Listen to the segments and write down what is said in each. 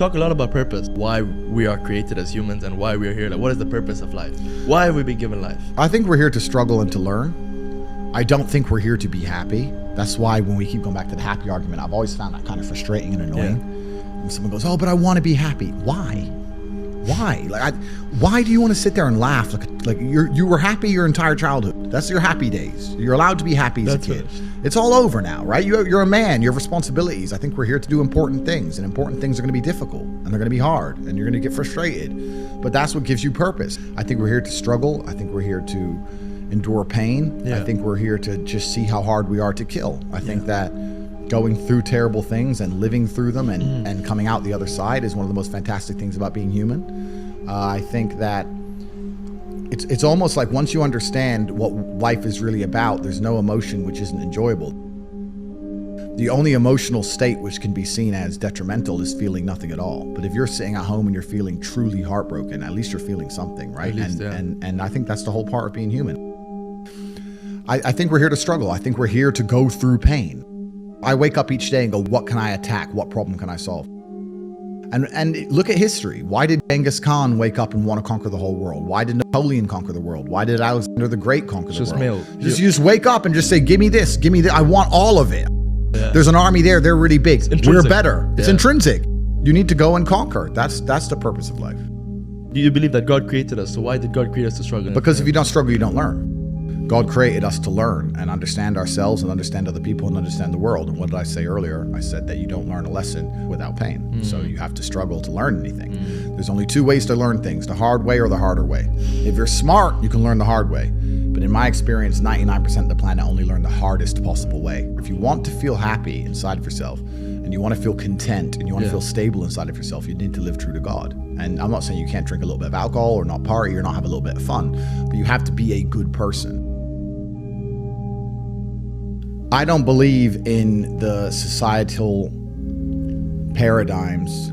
Talk a lot about purpose, why we are created as humans and why we are here. Like, what is the purpose of life? Why have we been given life? I think we're here to struggle and to learn. I don't think we're here to be happy. That's why when we keep going back to the happy argument, I've always found that kind of frustrating and annoying. Yeah. When someone goes, oh, but I want to be happy. Why? Why do you want to sit there and laugh like you were happy your entire childhood? That's your happy days. You're allowed to be happy as a kid. It's all over now, right? You're a man. You have responsibilities. I think we're here to do important things, and important things are going to be difficult, and they're going to be hard, and you're going to get frustrated. But that's what gives you purpose. I think we're here to struggle. I think we're here to endure pain. Yeah. I think we're here to just see how hard we are to kill. I think that going through terrible things and living through them and coming out the other side is one of the most fantastic things about being human. I think that it's almost like once you understand what life is really about, there's no emotion which isn't enjoyable. The only emotional state which can be seen as detrimental is feeling nothing at all. But if you're sitting at home and you're feeling truly heartbroken, at least you're feeling something, right? And I think that's the whole part of being human. I think we're here to struggle. I think we're here to go through pain. I wake up each day and go, what can I attack? What problem can I solve? And look at history. Why did Genghis Khan wake up and want to conquer the whole world? Why did Napoleon conquer the world? Why did Alexander the Great conquer the world? You just wake up and just say, give me this, give me that. I want all of it. Yeah. There's an army there. They're really big. We're better. It's intrinsic. You need to go and conquer. That's the purpose of life. Do you believe that God created us? So why did God create us to struggle? Because if you don't struggle, you don't learn. God created us to learn and understand ourselves and understand other people and understand the world. And what did I say earlier? I said that you don't learn a lesson without pain. So you have to struggle to learn anything. There's only two ways to learn things, the hard way or the harder way. If you're smart, you can learn the hard way. But in my experience, 99% of the planet only learn the hardest possible way. If you want to feel happy inside of yourself and you want to feel content and you want to feel stable inside of yourself, you need to live true to God. And I'm not saying you can't drink a little bit of alcohol or not party or not have a little bit of fun, but you have to be a good person. I don't believe in the societal paradigms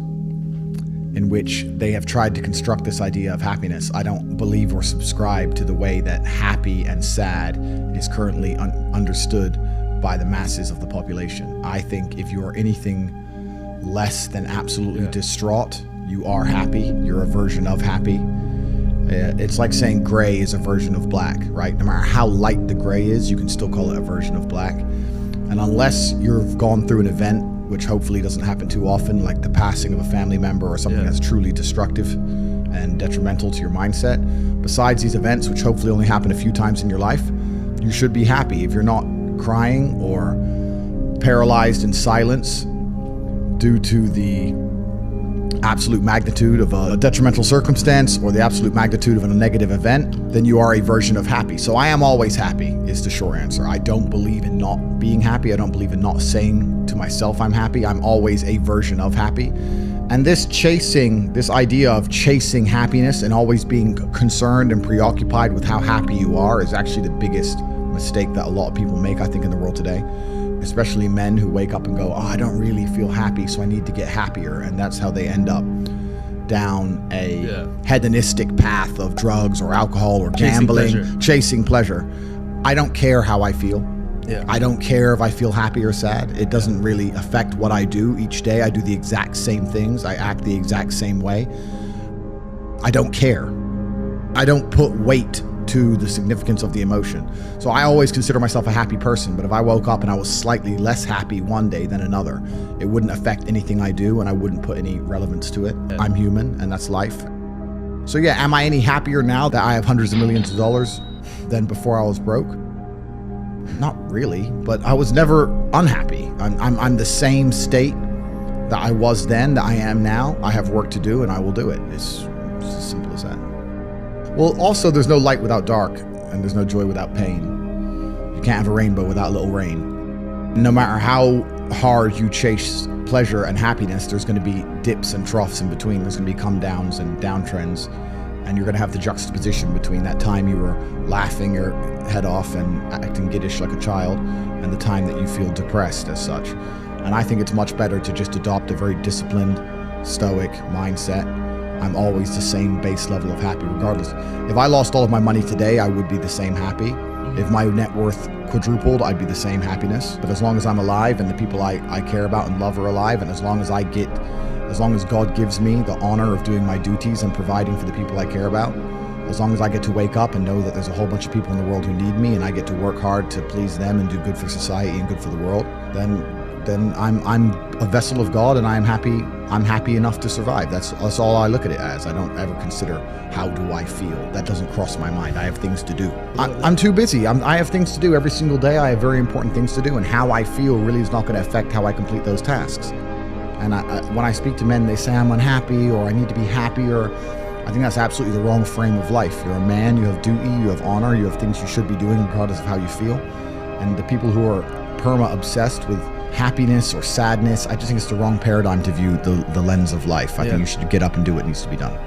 in which they have tried to construct this idea of happiness. I don't believe or subscribe to the way that happy and sad is currently understood by the masses of the population. I think if you are anything less than absolutely distraught, you are happy. You're a version of happy. It's like saying gray is a version of black, right? No matter how light the gray is, you can still call it a version of black. And unless you've gone through an event, which hopefully doesn't happen too often, like the passing of a family member or something that's truly destructive and detrimental to your mindset, besides these events, which hopefully only happen a few times in your life, you should be happy. If you're not crying or paralyzed in silence due to the absolute magnitude of a detrimental circumstance or the absolute magnitude of a negative event, then you are a version of happy. So I am always happy is the short answer. I don't believe in not being happy. I don't believe in not saying to myself I'm happy. I'm always a version of happy. And this idea of chasing happiness and always being concerned and preoccupied with how happy you are is actually the biggest mistake that a lot of people make, I think, in the world today. Especially men who wake up and go, oh, I don't really feel happy, so I need to get happier. And that's how they end up down a hedonistic path of drugs or alcohol or gambling, chasing pleasure. I don't care how I feel. I don't care if I feel happy or sad. It doesn't really affect what I do each day. I do the exact same things. I act the exact same way. I don't care. I don't put weight to the significance of the emotion. So I always consider myself a happy person, but if I woke up and I was slightly less happy one day than another, it wouldn't affect anything I do and I wouldn't put any relevance to it. I'm human and that's life. So yeah, am I any happier now that I have hundreds of millions of dollars than before I was broke? Not really, but I was never unhappy. I'm the same state that I was then, that I am now. I have work to do and I will do it. It's as simple as that. Well, also, there's no light without dark, and there's no joy without pain. You can't have a rainbow without a little rain. No matter how hard you chase pleasure and happiness, there's going to be dips and troughs in between. There's going to be come downs and downtrends, and you're going to have the juxtaposition between that time you were laughing your head off and acting giddish like a child, and the time that you feel depressed as such. And I think it's much better to just adopt a very disciplined, stoic mindset. I'm always the same base level of happy regardless. If I lost all of my money today, I would be the same happy. If my net worth quadrupled, I'd be the same happiness. But as long as I'm alive and the people I care about and love are alive, and as long as I get As long as God gives me the honor of doing my duties and providing for the people I care about, as long as I get to wake up and know that there's a whole bunch of people in the world who need me and I get to work hard to please them and do good for society and good for the world, then I'm a vessel of God, and I'm happy enough to survive. That's all I look at it as. I don't ever consider how do I feel. That doesn't cross my mind. I have things to do. I'm too busy. I have things to do every single day. I have very important things to do, and how I feel really is not going to affect how I complete those tasks. And when I speak to men, they say I'm unhappy or I need to be happier. I think that's absolutely the wrong frame of life. You're a man, you have duty, you have honor, you have things you should be doing regardless of how you feel. And the people who are perma-obsessed with happiness or sadness, I just think it's the wrong paradigm to view the lens of life. I think you should get up and do what needs to be done.